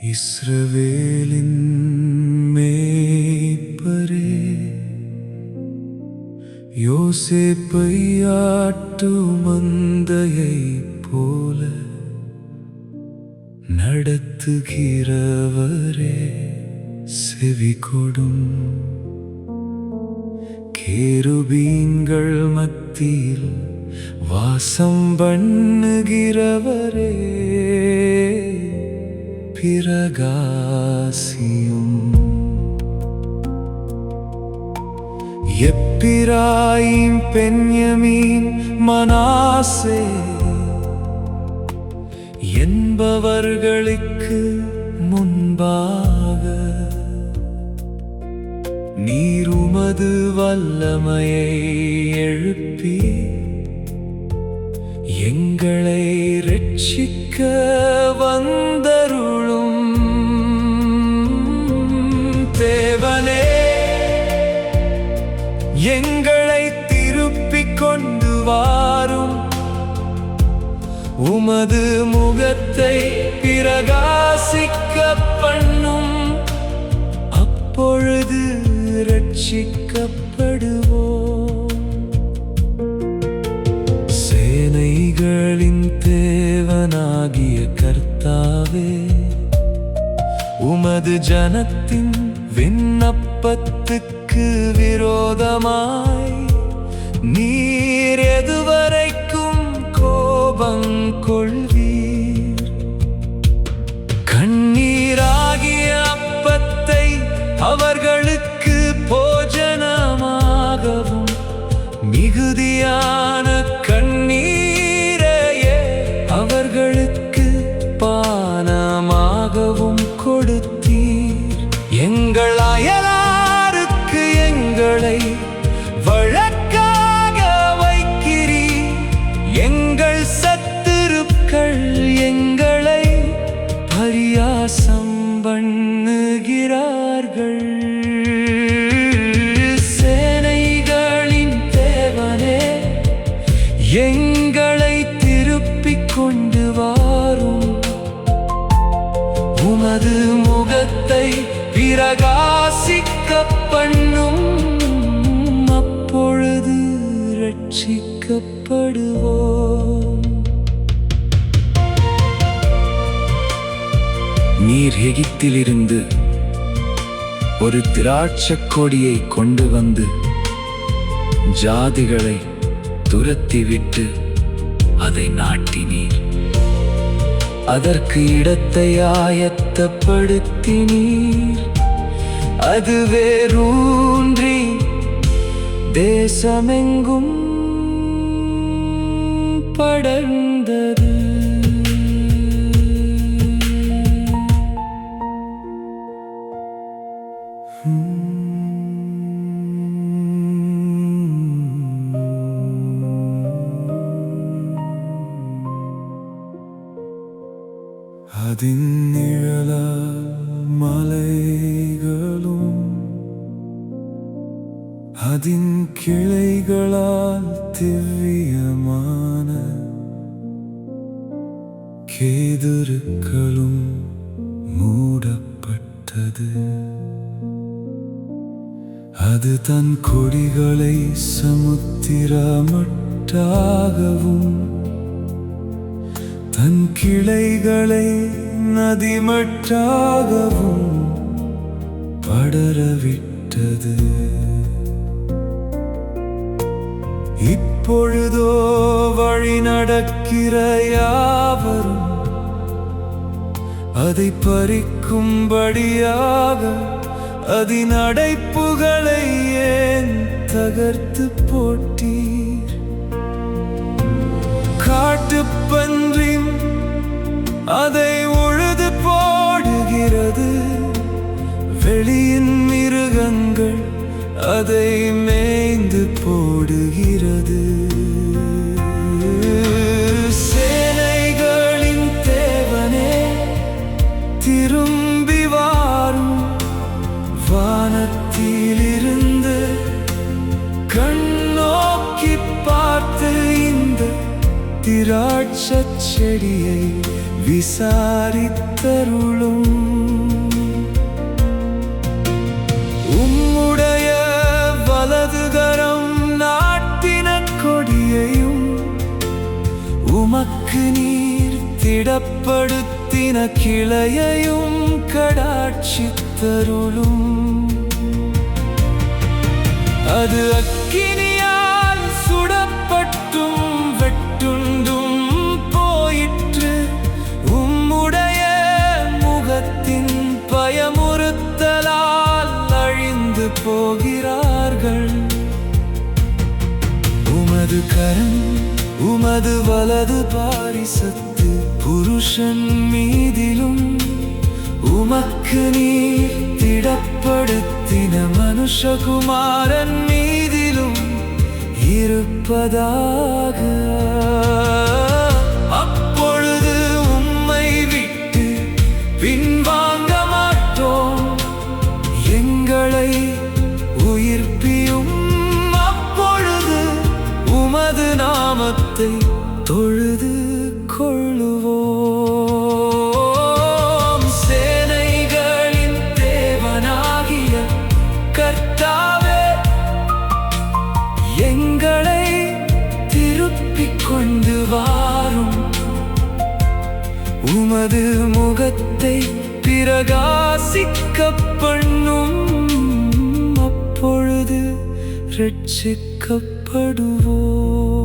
இஸ்ரவேலின் மேய்ப்பரே, யோசேப்பை ஆட்டு மந்தையைப் போல நடத்துகிறவரே, செவிகொடும். கேருபீன்கள் மத்தியில் வாசம் பண்ணுகிறவரே, பிரகாசியும். எப்பிராயீம், பென்யமீன், மனாசே என்பவர்களுக்கு முன்பாக நீர் உமது வல்லமையை எழுப்பி எங்களை இரட்சிக்க வந்தருளும். தேவனே, எங்களை திருப்பிக் கொண்டு வாரும். உமது முகத்தை பிரகாசிக்க பண்ணும். அப்பொழுது இரட்சிக்கப்படுவோம். சேனைகளின் தேவனாகிய கர்த்தாவே, உமது ஜனத்தின் விண்ணப்பத்துக்கு விரோதமாய் நீர் எதுவரைக்கும் கோபம் கொள்வீர்? கண்ணீராகிய அப்பத்தை அவர்களுக்கு போஜனமாகவும், மிகுதியான கண்ணீரையே அவர்களுக்கு பானமாகவும் கொடுத்தீர். எங்கள் அயலாருக்கு எங்களை வழக்காக வைக்கிறீர். எங்கள் சத்துருக்கள் எங்களை பரியாசம் பண்ணுகிறார்கள். சேனைகளின் தேவனே, எங்களை திருப்பிக் கொண்டு வாரும். உமது முகத்தை பிரகாசிக்க பண்ணும். அப்பொழுது இரட்சிக்கப்படுவோம். நீர் எகிப்திலிருந்து ஒரு திராட்சைக் கொடியை கொண்டு வந்து ஜாதிகளை துரத்திவிட்டு அதை நாட்டினீர். அதற்கு இடத்தை ஆயத்தப்படுத்தினீர். அது வேரூன்றி தேசமெங்கும் படர்ந்தது. அதின் நிழலால் மலைகளும், அதின் கிளைகளால் திவ்யமான கேதுருக்களும் மூடப்பட்டது. அது தன் கொடிகளை சமுத்திரமட்டாகவும், தன் கிளைகளை நதிமட்டாகவும் படரவிட்டது. இப்பொழுதோ வழி நடக்கிற யாவரும் அதை பறிக்கும்படியாக அதன் அடைப்புகளை ஏன் தகர்த்து போட்டீர்? காட்டுப்பன்றி அதை உழுது போடுகிறது. வெளியின் மிருகங்கள் அதை மேய்ந்து போடுகிறது. சேனைகளின் தேவனே, திரும்பி வாரும். வானத்திலிருந்து கண்ணோக்கி பார்த்து இந்த திராட்சைச் செடியை விசாரித்தருளும். உம்முடைய வலதுகரம் நாட்டின கொடியையும் உமக்கு நீர் திடப்படுத்தின கிளையையும் கடாட்சித்தருளும். அது அக்கினியால் சுடப்பட்டும் வெட்டுண்டும் போயிற்று. உம்முடைய முகத்தின் பயமுறுத்தலால் அழிந்து போகிறார்கள். உமது கரம் உமது வலது பாரிசத்து புருஷன் மீதிலும் உமக்கு நீர் திடப்படுத்தின மனுஷகுமாரன் மீதிலும் இருப்பதாக. அப்பொழுது உம்மை விட்டு பின்வாங்க மாட்டோம். எங்களை உயிர்ப்பியும். அப்பொழுது உமது நாமத்தை தொழுது கொள்ளுவோம். சேனைகளின் தேவனாகிய கர்த்தாவே, எங்களை திருப்பிக் கொண்டு வாரும். உமது முகத்தை பிரகாசிக்க பண்ணும். அப்பொழுது ரட்சிக்கப்படுவோம்.